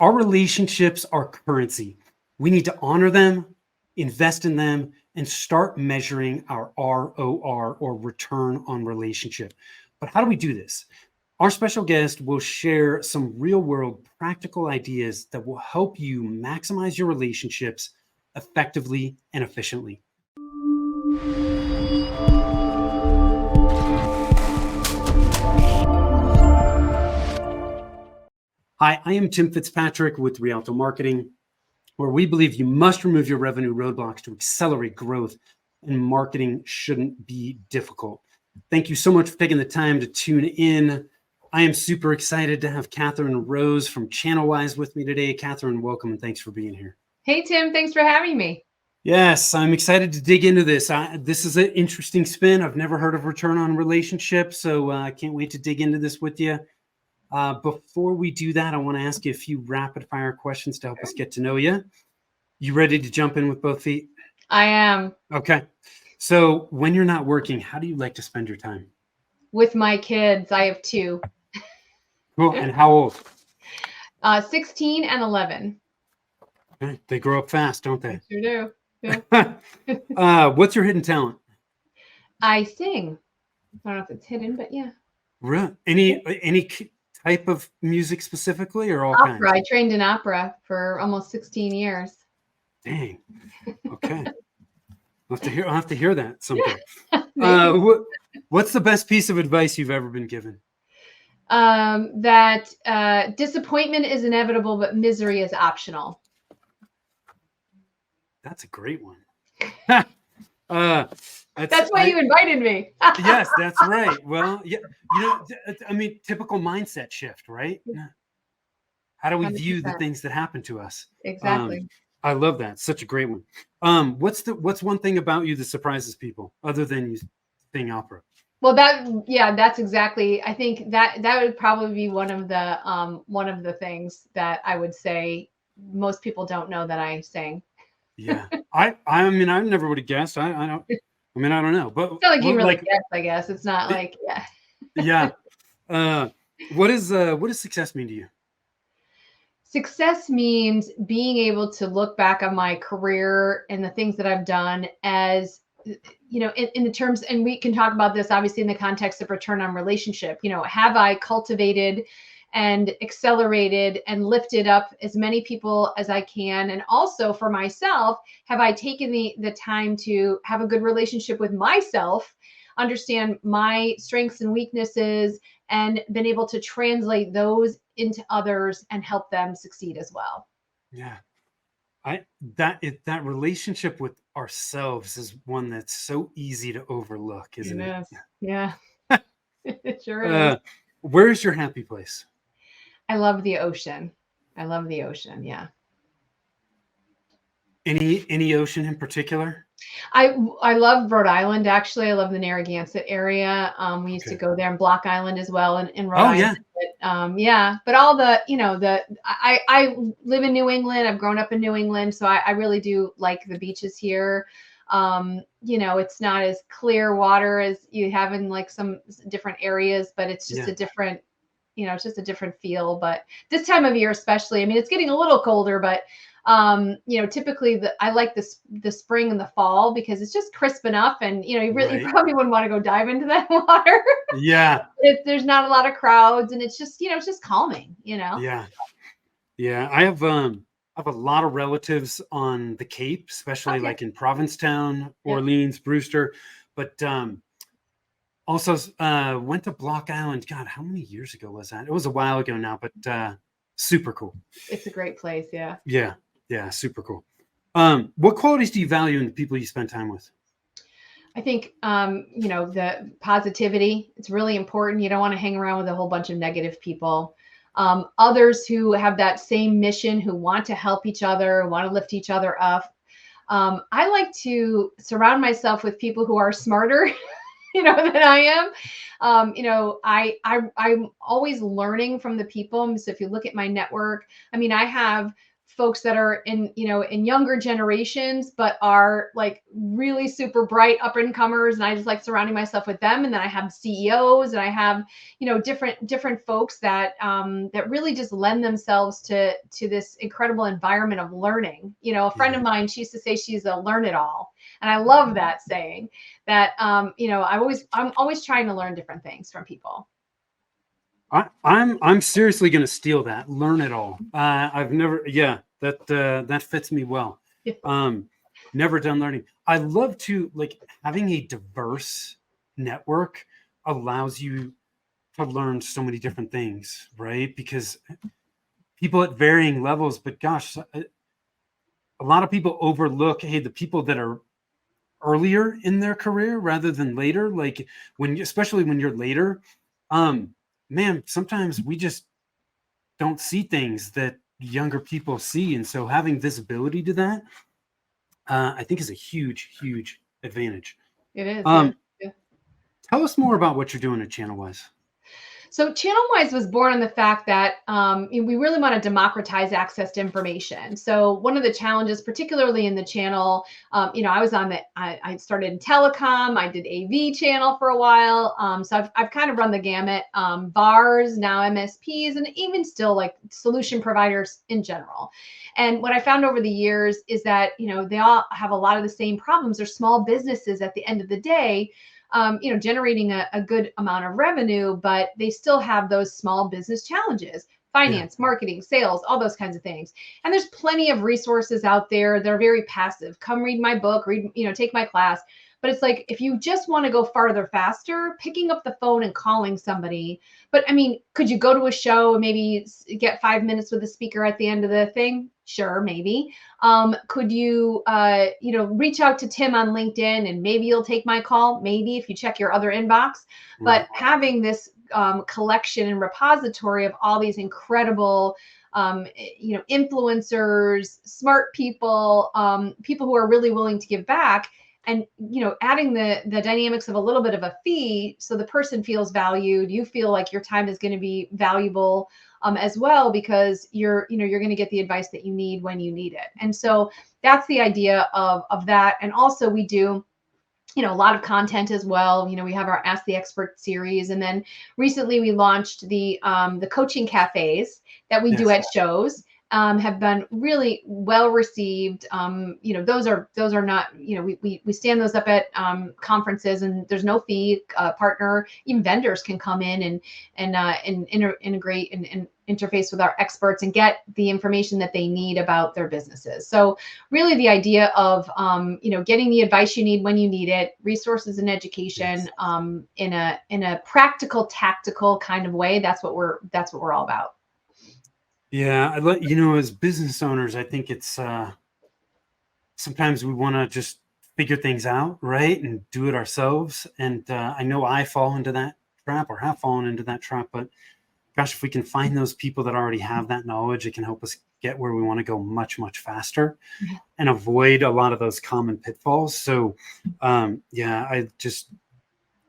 Our relationships are currency. We need to honor them, invest in them, and start measuring our ROR, or return on relationship. But how do we do this? Our special guest will share some real world practical ideas that will help you maximize your relationships effectively and efficiently. Hi, I am Tim Fitzpatrick with Rialto Marketing, where we believe you must remove your revenue roadblocks to accelerate growth, and marketing shouldn't be difficult. Thank you so much for taking the time to tune in. I am super excited to have Kathryn Rose from channelWise with me today. Kathryn, welcome and thanks for being here. Hey, Tim, thanks for having me. Yes, I'm excited to dig into this. This is an interesting spin. I've never heard of return on relationship, so I can't wait to dig into this with you. Before we do that, I want to ask you a few rapid fire questions to help us get to know you. You ready to jump in with both feet? I am. Okay. So when you're not working, how do you like to spend your time? With my kids. I have two. Cool. And how old? 16 and 11. Okay. They grow up fast, don't they? Sure do. Yeah. What's your hidden talent? I sing. I don't know if it's hidden, but yeah. Really? Any type of music specifically, or all Opera. kinds? I trained in opera for almost 16 years. Dang. Okay. I'll have to hear that sometime. What's the best piece of advice you've ever been given? That disappointment is inevitable, but misery is optional. That's a great one. That's why you invited me. Yes, that's right. Well, yeah, I mean, typical mindset shift, right? How do we 100%. view the things that happen to us? Exactly. I love that. Such a great one. What's one thing about you that surprises people other than you sing opera? Well, that's exactly. I think that would probably be one of the things that I would say most people don't know that I sing. Yeah, I mean, I never would have guessed. I don't know, but it's not like you really guess. I guess it's not like yeah. What does success mean to you? Success means being able to look back on my career and the things that I've done as, in the terms, and we can talk about this obviously in the context of return on relationship. Have I cultivated and accelerated and lifted up as many people as I can? And also for myself, have I taken the time to have a good relationship with myself, understand my strengths and weaknesses, and been able to translate those into others and help them succeed as well? Yeah. That relationship with ourselves is one that's so easy to overlook, isn't it? Yeah. It sure is. Where's your happy place? I love the ocean. Yeah. Any ocean in particular? I love Rhode Island. Actually, I love the Narragansett area. We used to go there, and Block Island as well in Rhode Island. Yeah. But all the, I live in New England. I've grown up in New England, so I really do like the beaches here. It's not as clear water as you have in like some different areas, but it's just a different, it's just a different feel. But this time of year, especially, I mean, it's getting a little colder, but typically I like the spring and the fall because it's just crisp enough, and you probably wouldn't want to go dive into that water. Yeah. There's not a lot of crowds, and it's just calming. Yeah. I have a lot of relatives on the Cape, especially like in Provincetown, Orleans, Brewster, but also went to Block Island. God, how many years ago was that? It was a while ago now, but super cool. It's a great place. Yeah. Yeah, super cool. What qualities do you value in the people you spend time with? I think, the positivity, it's really important. You don't want to hang around with a whole bunch of negative people. Others who have that same mission, who want to help each other, want to lift each other up. I like to surround myself with people who are smarter, than I am. I'm always learning from the people. So if you look at my network, I mean, I have folks that are in, in younger generations, but are like really super bright up and comers. And I just like surrounding myself with them. And then I have CEOs, and I have, different folks that, that really just lend themselves to this incredible environment of learning. A friend of mine, she used to say she's a learn it all. And I love that saying that, I'm always trying to learn different things from people. I'm seriously going to steal that. Learn it all. I've never, that fits me well. Never done learning. I love to, like, having a diverse network allows you to learn so many different things, right? Because people at varying levels, but gosh, a lot of people overlook, hey, the people that are earlier in their career rather than later, like especially when you're later, man, sometimes we just don't see things that younger people see. And so having visibility to that, I think is a huge, huge advantage. It is. Yeah. Tell us more about what you're doing at channelWise. So channelWise was born on the fact that we really want to democratize access to information. So one of the challenges, particularly in the channel, I was on I started in telecom, I did AV channel for a while. So I've kind of run the gamut, VARs, now MSPs, and even still like solution providers in general. And what I found over the years is that, they all have a lot of the same problems. They're small businesses at the end of the day, generating a good amount of revenue, but they still have those small business challenges, finance, marketing, sales, all those kinds of things. And there's plenty of resources out there. They're very passive. Come read my book, take my class. But it's like, if you just want to go farther faster, picking up the phone and calling somebody. But I mean, could you go to a show and maybe get 5 minutes with the speaker at the end of the thing? Sure, maybe. Could you, reach out to Tim on LinkedIn and maybe you'll take my call? Maybe, if you check your other inbox. But having this collection and repository of all these incredible, influencers, smart people, people who are really willing to give back, and adding the dynamics of a little bit of a fee, so the person feels valued, you feel like your time is going to be valuable as well, because you're going to get the advice that you need when you need it. And so that's the idea of that. And also we do a lot of content as well. We have our Ask the Expert series, and then recently we launched the coaching cafes that we do at shows. Have been really well received. Those are not, we stand those up at conferences, and there's no fee. Partner, even vendors can come in and integrate and interface with our experts and get the information that they need about their businesses. So really the idea of, getting the advice you need when you need it, resources and education, in a practical, tactical kind of way. That's what we're all about. Yeah, as business owners, I think it's sometimes we want to just figure things out, right, and do it ourselves. And I know I fall into that trap, or have fallen into that trap. But gosh, if we can find those people that already have that knowledge, it can help us get where we want to go much, much faster, and avoid a lot of those common pitfalls. So,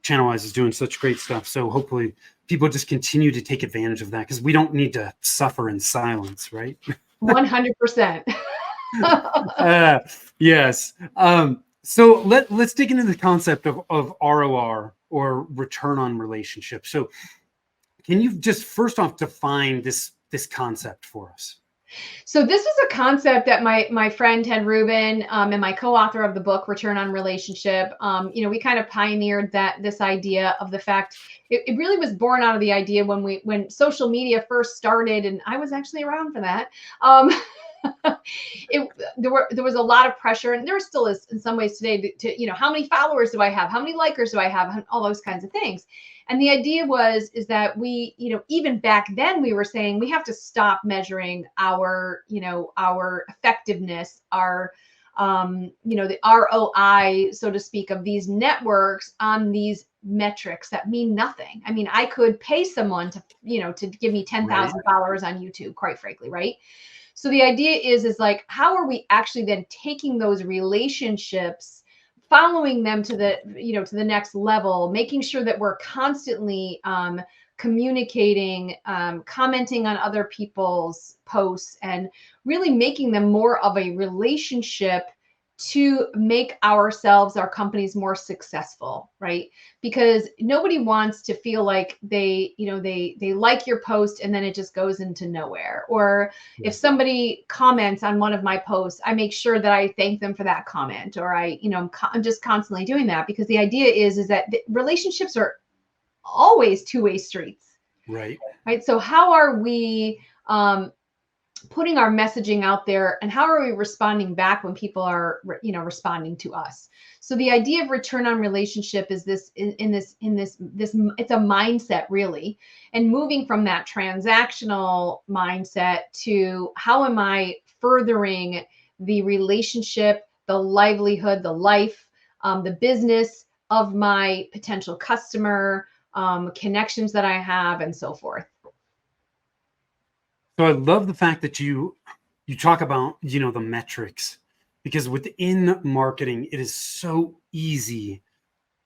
channelWise is doing such great stuff. So hopefully people just continue to take advantage of that, because we don't need to suffer in silence, right? 100%. Yes. So let's dig into the concept of ROR, or return on relationship. So can you just first off define this concept for us? So this is a concept that my friend Ted Rubin, and my co-author of the book Return on Relationship, we kind of pioneered this idea of the fact it really was born out of the idea when social media first started, and I was actually around for that. There was a lot of pressure, and there still is in some ways today, to how many followers do I have, how many likers do I have, all those kinds of things. And the idea is that we, even back then, we were saying we have to stop measuring our effectiveness, our the ROI, so to speak, of these networks on these metrics that mean nothing. I mean, I could pay someone to give me 10,000 followers on YouTube, quite frankly, right? So the idea is like, how are we actually then taking those relationships, following them to the next level, making sure that we're constantly communicating, commenting on other people's posts, and really making them more of a relationship to make ourselves, our companies, more successful, right? Because nobody wants to feel like they like your post and then it just goes into nowhere. Or if somebody comments on one of my posts, I make sure that I thank them for that comment, or I'm just constantly doing that, because the idea is that the relationships are always two-way streets. Right. So how are we putting our messaging out there, and how are we responding back when people are responding to us? So the idea of return on relationship is this it's a mindset, really, and moving from that transactional mindset to how am I furthering the relationship, the livelihood, the life, the business of my potential customer, connections that I have, and so forth. So I love the fact that you talk about, the metrics, because within marketing, it is so easy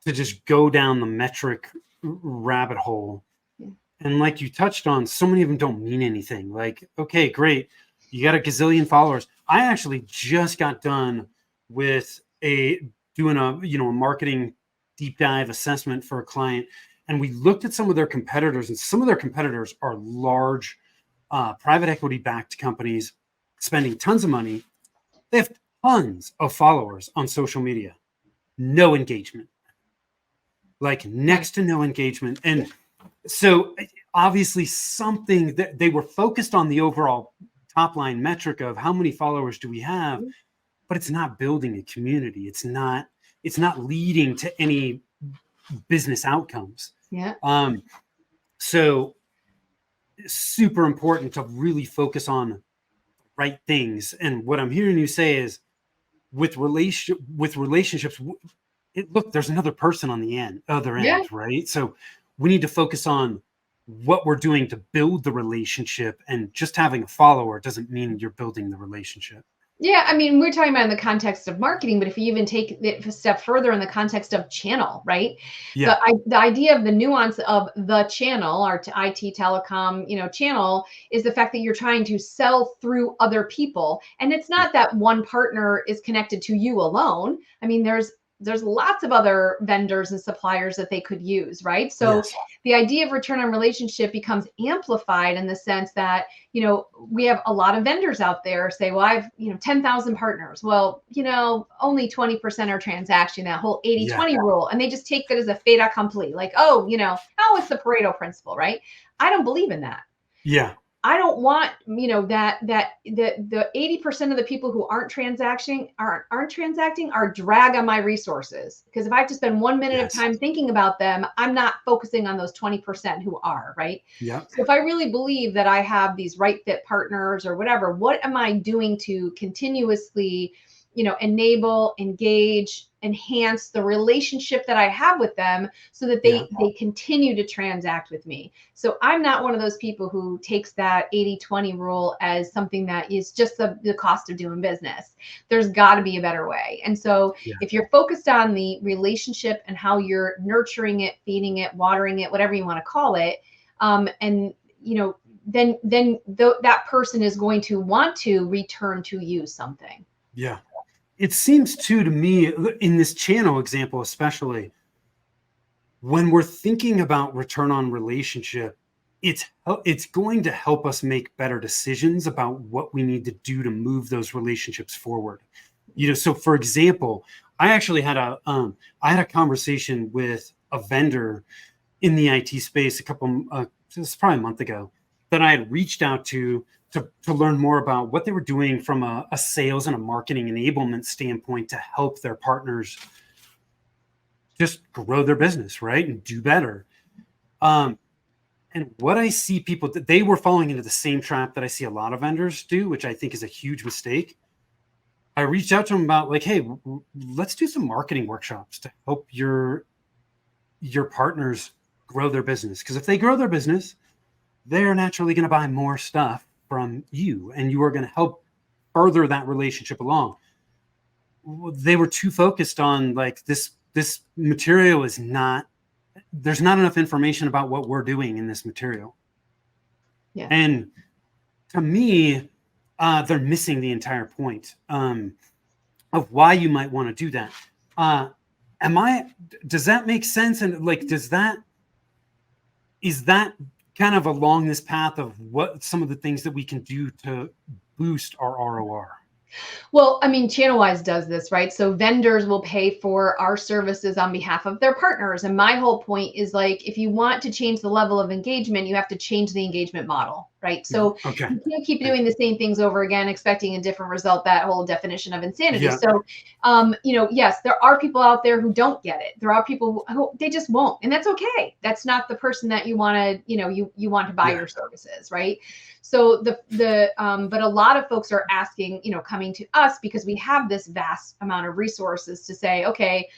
to just go down the metric rabbit hole. Yeah. And like you touched on, so many of them don't mean anything. Like, okay, great. You got a gazillion followers. I actually just got done with doing a marketing deep dive assessment for a client. And we looked at some of their competitors, and some of their competitors are large private equity backed companies spending tons of money. They have tons of followers on social media, no engagement, like next to no engagement. And so obviously something that they were focused on, the overall top line metric of how many followers do we have, but it's not building a community. It's not leading to any business outcomes. Yeah. So super important to really focus on right things. And what I'm hearing you say is with relationships, look, there's another person on the other end, Yeah. right? So we need to focus on what we're doing to build the relationship, and just having a follower doesn't mean you're building the relationship. Yeah, I mean, we're talking about in the context of marketing, but if you even take it a step further in the context of channel, right? Yeah. The idea of the nuance of the channel, our IT telecom, channel, is the fact that you're trying to sell through other people, and it's not that one partner is connected to you alone. I mean, there's lots of other vendors and suppliers that they could use, right? So Yes. the idea of return on relationship becomes amplified in the sense that, we have a lot of vendors out there say, well, I've, 10,000 partners. Well, only 20% are transacting, that whole 80-20 rule. And they just take that as a fait accompli, like, it's the Pareto principle, right? I don't believe in that. Yeah. I don't want, that the 80% of the people who aren't transacting are drag on my resources. Because if I have to spend 1 minute of time thinking about them, I'm not focusing on those 20% who are, right? Yeah. So if I really believe that I have these right fit partners or whatever, what am I doing to continuously, enable, engage, enhance the relationship that I have with them so that they continue to transact with me? So I'm not one of those people who takes that 80-20 rule as something that is just the cost of doing business. There's got to be a better way. And so if you're focused on the relationship and how you're nurturing it, feeding it, watering it, whatever you want to call it, then that person is going to want to return to you something. Yeah. It seems to me, in this channel example, especially, when we're thinking about return on relationship, it's going to help us make better decisions about what we need to do to move those relationships forward. So for example, I actually had a conversation with a vendor in the IT space it's probably a month ago, that I had reached out to learn more about what they were doing from a sales and a marketing enablement standpoint to help their partners just grow their business, right, and do better. And what I see people, they were falling into the same trap that I see a lot of vendors do, which I think is a huge mistake. I reached out to them about, like, hey, let's do some marketing workshops to help your partners grow their business. Because if they grow their business, they're naturally going to buy more stuff from you, and you are going to help further that relationship along. They were too focused on, like, this material is not there's not enough information about what we're doing in this material. Yeah. And to me, they're missing the entire point of why you might want to do that. Does that make sense? And like, is that kind of along this path of what some of the things that we can do to boost our ROR? Well, I mean, channelWise does this, right? So vendors will pay for our services on behalf of their partners. And my whole point is like, if you want to change the level of engagement, you have to change the engagement model, right? So Okay. you can't keep doing the same things over again, expecting a different result, that whole definition of insanity. Yeah. So, yes, there are people out there who don't get it. There are people who they just won't. And that's okay. That's not the person that you want to, you want to buy your services, right? So but a lot of folks are asking, coming to us because we have this vast amount of resources to say, okay,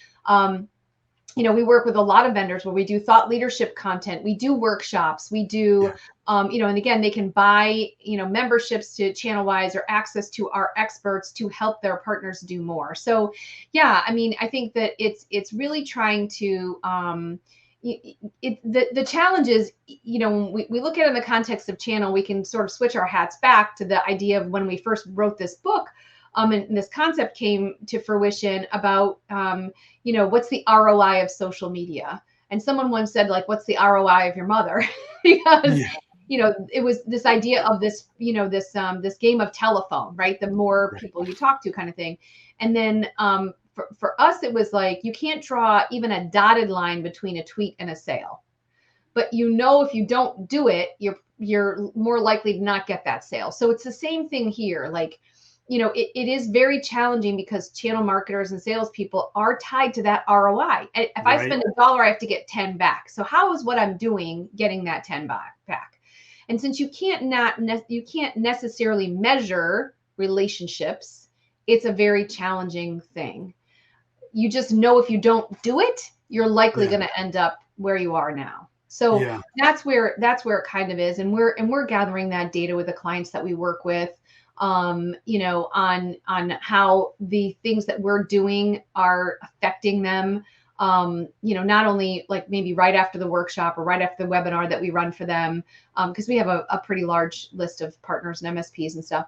we work with a lot of vendors where we do thought leadership content, we do workshops, we do, and again, they can buy, memberships to channelWise or access to our experts to help their partners do more. So, yeah, I mean, I think that it's really trying to, the challenge is, when we look at it in the context of channel, we can sort of switch our hats back to the idea of when we first wrote this book. And this concept came to fruition about, what's the ROI of social media? And someone once said, like, what's the ROI of your mother? Because, it was this idea of this, this game of telephone, right? The more people you talk to kind of thing. And then for us, it was like, you can't draw even a dotted line between a tweet and a sale. But if you don't do it, you're more likely to not get that sale. So it's the same thing here. Like, it is very challenging because channel marketers and salespeople are tied to that ROI. If I spend $1, I have to get 10 back. So how is what I'm doing getting that 10 back? And since you can't necessarily measure relationships, it's a very challenging thing. You just know if you don't do it, you're likely going to end up where you are now. So that's where it kind of is. And we're gathering that data with the clients that we work with, on how the things that we're doing are affecting them. Not only like maybe right after the workshop or right after the webinar that we run for them, because we have a pretty large list of partners and MSPs and stuff.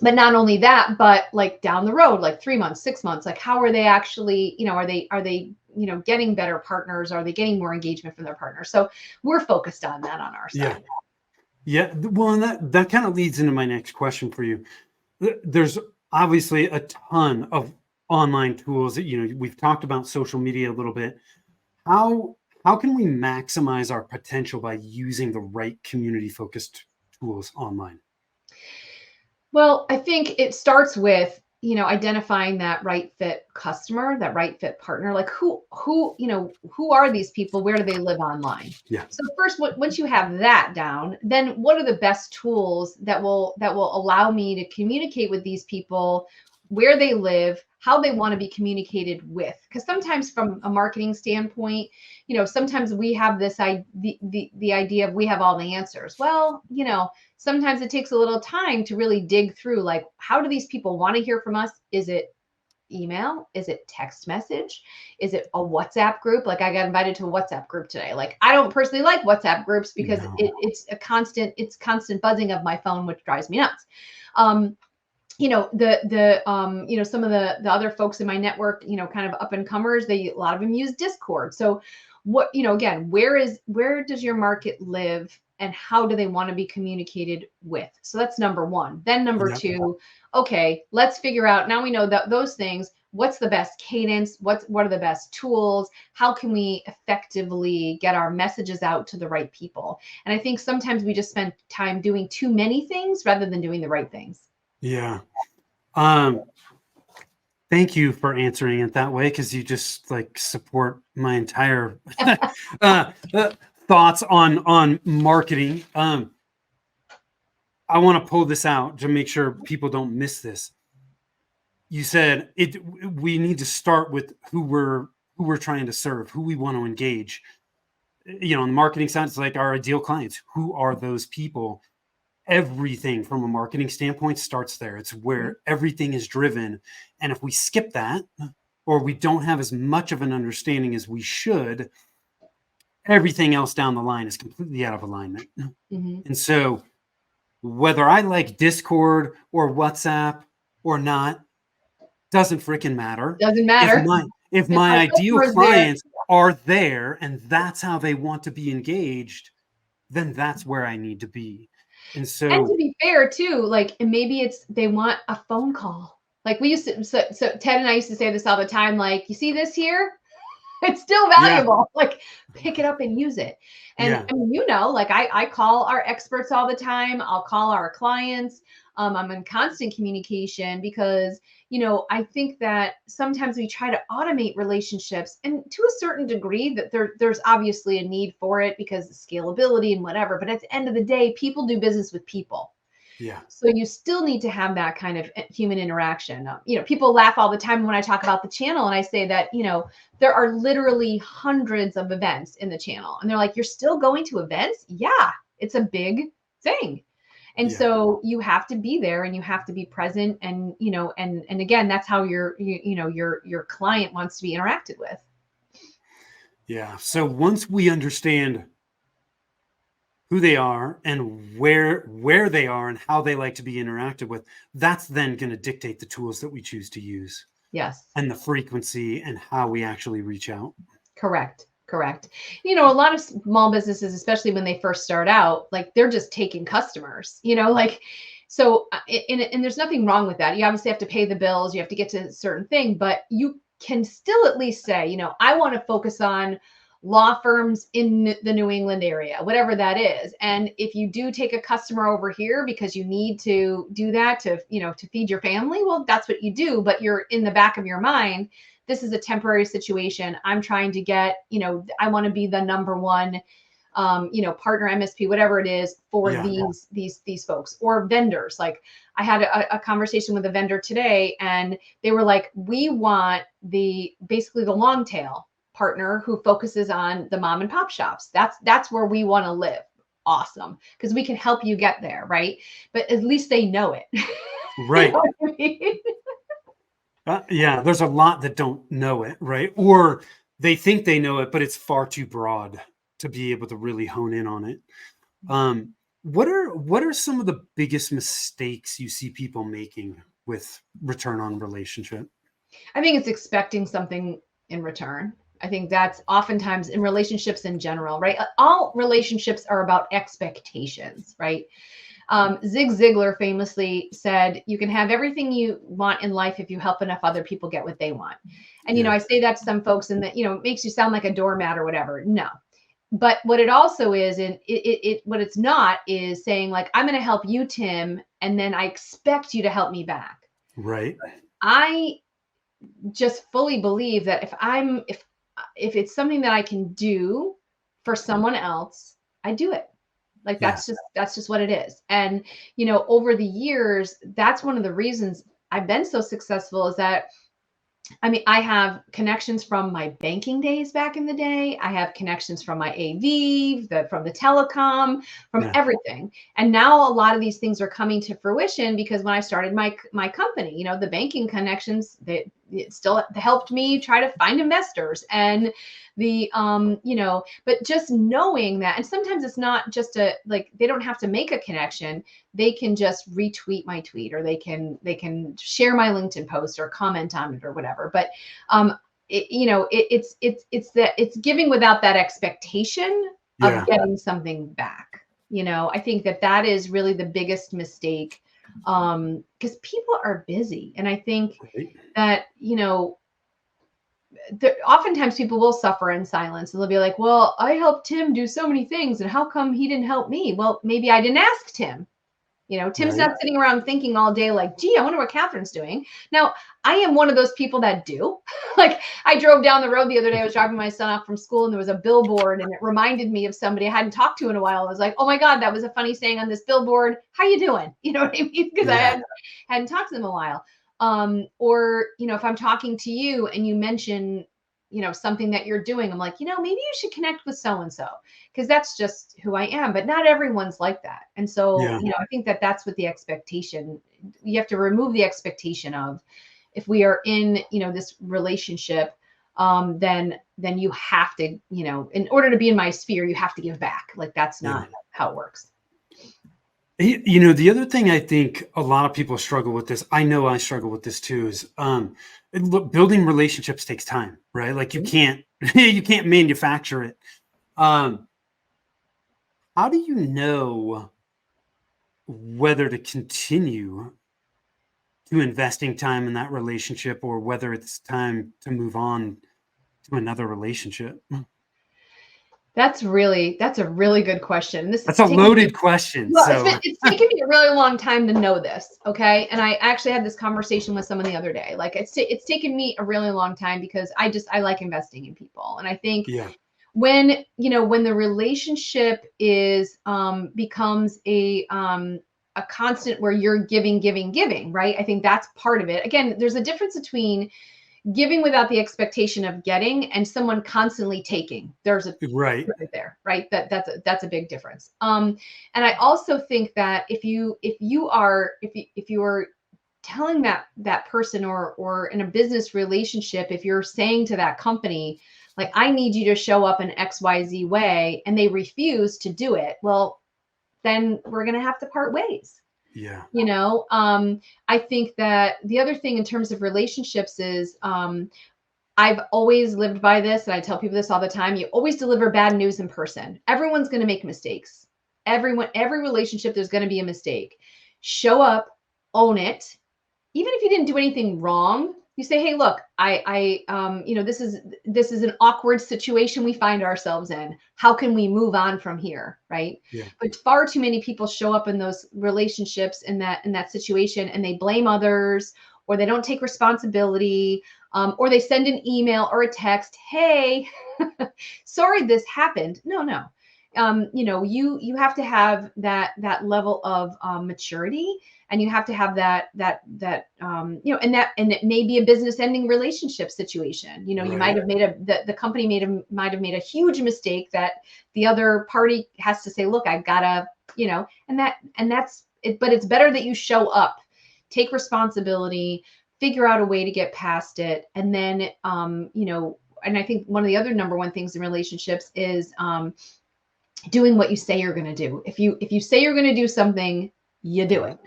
But not only that, but like down the road, like 3 months, 6 months, like how are they actually, are they getting better partners? Are they getting more engagement from their partners? So we're focused on that on our side. Yeah. Well, and that kind of leads into my next question for you. There's obviously a ton of online tools that, we've talked about social media a little bit. How can we maximize our potential by using the right community focused tools online? Well, I think it starts with, identifying that right fit customer, that right fit partner. Like who are these people? Where do they live online? So first, once you have that down, then what are the best tools that will allow me to communicate with these people, where they live, how they want to be communicated with? Because sometimes from a marketing standpoint, sometimes we have this the idea of we have all the answers. Well, sometimes it takes a little time to really dig through, like, how do these people want to hear from us? Is it email? Is it text message? Is it a WhatsApp group? Like I got invited to a WhatsApp group today. Like I don't personally like WhatsApp groups because it's constant buzzing of my phone, which drives me nuts. Some of the other folks in my network, kind of up and comers, a lot of them use Discord. So what, again, where does your market live and how do they want to be communicated with? So that's number one. Then number two, okay, let's figure out, now we know that those things, what's the best cadence? What are the best tools? How can we effectively get our messages out to the right people? And I think sometimes we just spend time doing too many things rather than doing the right things. Yeah. Thank you for answering it that way, because you just like support my entire thoughts on marketing. I want to pull this out to make sure people don't miss this. You said we need to start with who we're trying to serve, who we want to engage. On the marketing side, it's like our ideal clients. Who are those people? Everything from a marketing standpoint starts there. It's where everything is driven. And if we skip that, or we don't have as much of an understanding as we should, everything else down the line is completely out of alignment. Mm-hmm. And so whether I like Discord or WhatsApp or not, doesn't freaking matter. Doesn't If matter. my My ideal customer's there. clients are there and that's how they want to be engaged, then that's where I need to be. And And so, to be fair too, like, and maybe it's they want a phone call. Like we used to, so Ted and I used to say this all the time, like, you see this here? It's still yeah, valuable. Like, pick it up and use it. And yeah, I mean, like I call our experts all the time. I'll call our clients. I'm in constant communication because, I think that sometimes we try to automate relationships, and to a certain degree that there's obviously a need for it because of scalability and whatever. But at the end of the day, people do business with people. yeah, So you still need to have that kind of human interaction. People laugh all the time when I talk about the channel and I say that, there are literally hundreds of events in the channel. And they're like, you're still going to events? Yeah, it's a big thing. And yeah, so you have to be there and you have to be present. And, and again, that's how your client wants to be interacted with. yeah. So once we understand who they are and where they are and how they like to be interacted with, that's then going to dictate the tools that we choose to use Yes. and the frequency and how we actually reach out. Correct. A lot of small businesses, especially when they first start out, like they're just taking customers, like, so, and there's nothing wrong with that. You obviously have to pay the bills, you have to get to a certain thing, but you can still at least say, I want to focus on law firms in the New England area, whatever that is. And if you do take a customer over here because you need to do that to, to feed your family, well, that's what you do. But you're in the back of your mind, this is a temporary situation. I'm trying to get, I want to be the number one, partner, MSP, whatever it is for Yeah, these folks or vendors. Like I had a conversation with a vendor today and they were like, we want basically the long tail partner who focuses on the mom and pop shops. That's where we want to live. Awesome. Because we can help you get there. Right. But at least they know it. right. What I mean? Yeah, there's a lot that don't know it, right? Or they think they know it, but it's far too broad to be able to really hone in on it. What are some of the biggest mistakes you see people making with return on relationship? I think it's expecting something in return. I think that's oftentimes in relationships in general, right? All relationships are about expectations, right? Zig Ziglar famously said, you can have everything you want in life if you help enough other people get what they want. And, Yeah, I say that to some folks and that, it makes you sound like a doormat or whatever. No. But what it also is, and what it's not is saying like, I'm going to help you, Tim, and then I expect you to help me back. right. I just fully believe that if it's something that I can do for someone else, I do it. Like Yeah, that's just what it is. And over the years, that's one of the reasons I've been so successful is that I have connections from my banking days back in the day. I have connections from my AV, from the telecom, from yeah, everything. And now a lot of these things are coming to fruition because when I started my company, the banking connections, it still helped me try to find investors and but just knowing that, and sometimes it's not just they don't have to make a connection. They can just retweet my tweet or they can share my LinkedIn post or comment on it or whatever. But it's giving without that expectation of yeah, getting something back. I think that is really the biggest mistake because people are busy. And I think right. that, oftentimes people will suffer in silence and they'll be like, well, I helped Tim do so many things and how come he didn't help me? Well, maybe I didn't ask Tim. Tim's Right. not sitting around thinking all day like, gee, I wonder what Kathryn's doing. Now, I am one of those people that do. Like I drove down the road the other day. I was dropping my son off from school and there was a billboard and it reminded me of somebody I hadn't talked to in a while. I was like, oh my God, that was a funny saying on this billboard. How you doing? You know what I mean? Because Yeah, I hadn't talked to them in a while. Or, if I'm talking to you and you mention, something that you're doing, I'm like, maybe you should connect with so-and-so because that's just who I am, but not everyone's like that. And so, yeah, I think that's what the expectation, you have to remove the expectation of if we are in, this relationship, then you have to, in order to be in my sphere, you have to give back. Like that's not how it works. The other thing I think a lot of people struggle with this, I know I struggle with this too, is building relationships takes time, right? Like you can't manufacture it. How do you know whether to continue to investing time in that relationship or whether it's time to move on to another relationship? That's a really good question. That's a loaded question. Well, So it's taken me a really long time to know this. Okay. And I actually had this conversation with someone the other day. Like it's taken me a really long time because I like investing in people. And I think when the relationship is, becomes a constant where you're giving, right? I think that's part of it. Again, there's a difference between giving without the expectation of getting and someone constantly taking. There's a right there, right? That's a big difference. And I also think that if you are telling that person or in a business relationship, if you're saying to that company, like, I need you to show up in XYZ way, and they refuse to do it, well, then we're going to have to part ways. Yeah. I think that the other thing in terms of relationships is, I've always lived by this, and I tell people this all the time. You always deliver bad news in person. Everyone's going to make mistakes. Every relationship, there's going to be a mistake. Show up, own it. Even if you didn't do anything wrong, you say, hey, look, this is an awkward situation we find ourselves in. How can we move on from here? Right. Yeah. But far too many people show up in those relationships in that situation, and they blame others, or they don't take responsibility, or they send an email or a text. Hey, sorry, this happened. No. You have to have that level of maturity, and you have to have that and it may be a business ending relationship situation. You might have made the company might have made a huge mistake that the other party has to say, look, I've gotta, and that's it. But it's better that you show up, take responsibility, figure out a way to get past it, and then and I think one of the other number one things in relationships is doing what you say you're going to do. If you say you're going to do something, you do it.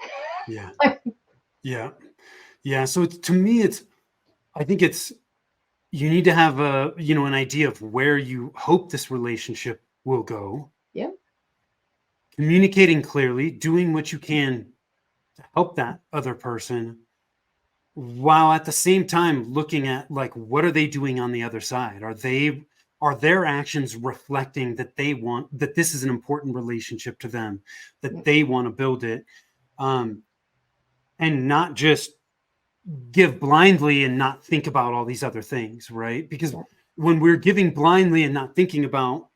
Yeah. So to me, I think you need to have an idea of where you hope this relationship will go. Yeah. Communicating clearly, doing what you can to help that other person, while at the same time looking at, like, what are they doing on the other side? Are their actions reflecting that this is an important relationship to them, that they want to build it, and not just give blindly and not think about all these other things, right? Because when we're giving blindly and not thinking about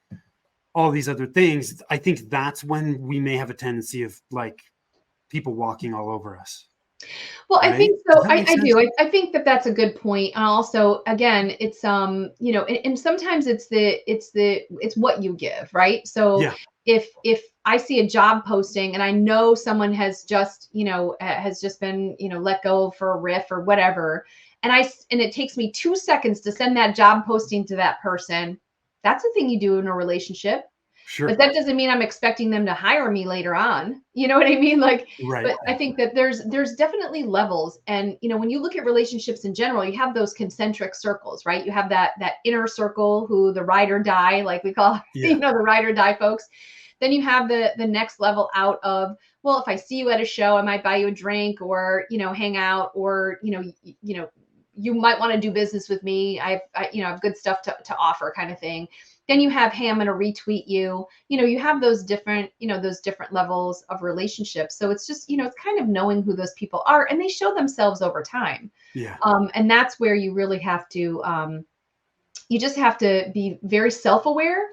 all these other things, I think that's when we may have a tendency of, like, people walking all over us. Well, right? I think so. I do. I think that's a good point. And also, again, it's and sometimes it's what you give, right? So if I see a job posting and I know someone has just been let go for a riff or whatever, and it takes me 2 seconds to send that job posting to that person, that's the thing you do in a relationship. Sure. But that doesn't mean I'm expecting them to hire me later on. You know what I mean? Like, but I think that there's definitely levels. And, when you look at relationships in general, you have those concentric circles, right? You have that inner circle, who the ride or die, like we call, the ride or die folks. Then you have the next level out of, well, if I see you at a show, I might buy you a drink, or, hang out, or, you might want to do business with me. I have good stuff to offer, kind of thing. Then you have, hey, I'm going to retweet you. You have those different levels of relationships. So it's just, it's kind of knowing who those people are, and they show themselves over time. Yeah. And that's where you really have to, you just have to be very self-aware,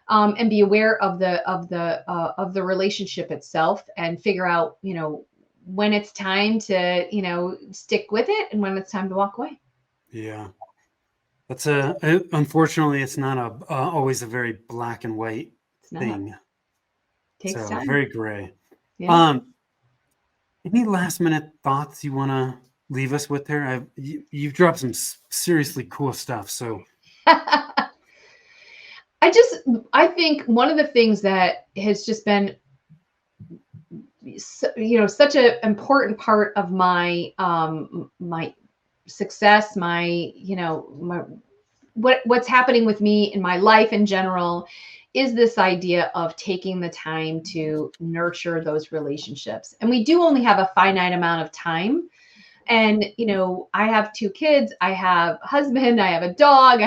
and be aware of the relationship itself, and figure out, when it's time to, stick with it, and when it's time to walk away. Yeah. That's unfortunately, it's not always a very black and white thing. Takes time. Very gray. Yeah. Any last minute thoughts you want to leave us with there? You've dropped some seriously cool stuff. So I think one of the things that has just been, such an important part of my my success, what's happening with me in my life in general, is this idea of taking the time to nurture those relationships. And we do only have a finite amount of time. And, I have 2 kids, I have a husband, I have a dog,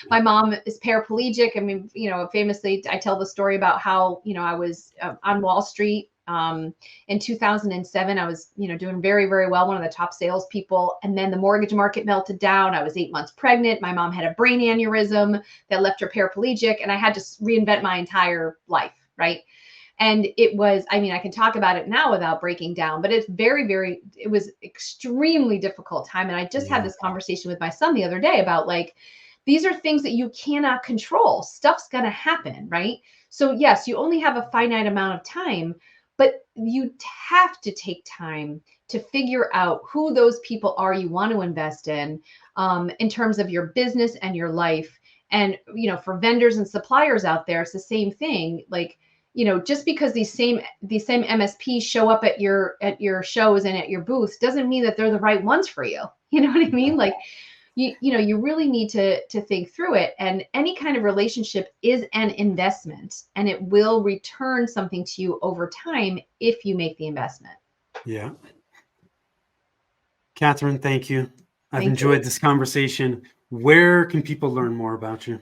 my mom is paraplegic. I mean, famously, I tell the story about how, I was on Wall Street in 2007. I was, doing very, very well, one of the top salespeople. And then the mortgage market melted down. I was 8 months pregnant. My mom had a brain aneurysm that left her paraplegic, and I had to reinvent my entire life, right? And it was, I mean, I can talk about it now without breaking down, but it's it was extremely difficult time. And I just had this conversation with my son the other day about, like, these are things that you cannot control. Stuff's going to happen, right? So yes, you only have a finite amount of time, but you have to take time to figure out who those people are you want to invest in terms of your business and your life. And, for vendors and suppliers out there, it's the same thing. Like, just because these same MSPs show up at your shows and at your booths doesn't mean that they're the right ones for you. You know what I mean? Like, you really need to think through it. And any kind of relationship is an investment, and it will return something to you over time if you make the investment. Yeah. Kathryn, thank you. I've Thank enjoyed you. this conversation. Where can people learn more about you?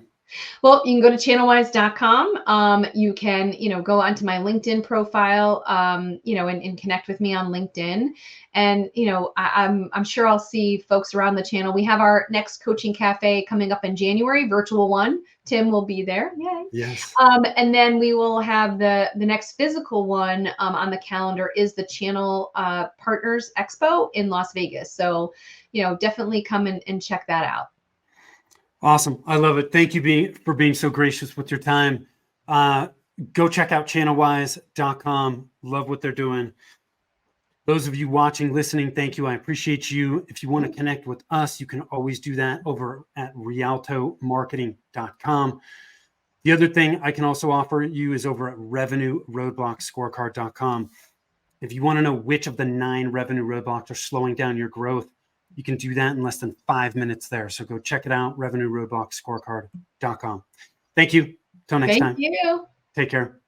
Well, you can go to channelWise.com. You can, go onto my LinkedIn profile, and connect with me on LinkedIn. And, I'm sure I'll see folks around the channel. We have our next coaching cafe coming up in January, virtual one. Tim will be there. Yay. Yes. And then we will have the next physical one on the calendar is the Channel Partners Expo in Las Vegas. So, definitely come and check that out. Awesome. I love it. Thank you for being so gracious with your time. Go check out channelwise.com. Love what they're doing. Those of you watching, listening, thank you. I appreciate you. If you want to connect with us, you can always do that over at rialtomarketing.com. The other thing I can also offer you is over at revenueroadblockscorecard.com. If you want to know which of the 9 revenue roadblocks are slowing down your growth, you can do that in less than 5 minutes there. So go check it out, revenueroadblockscorecard.com. Thank you. Till next time. Thank you. Take care.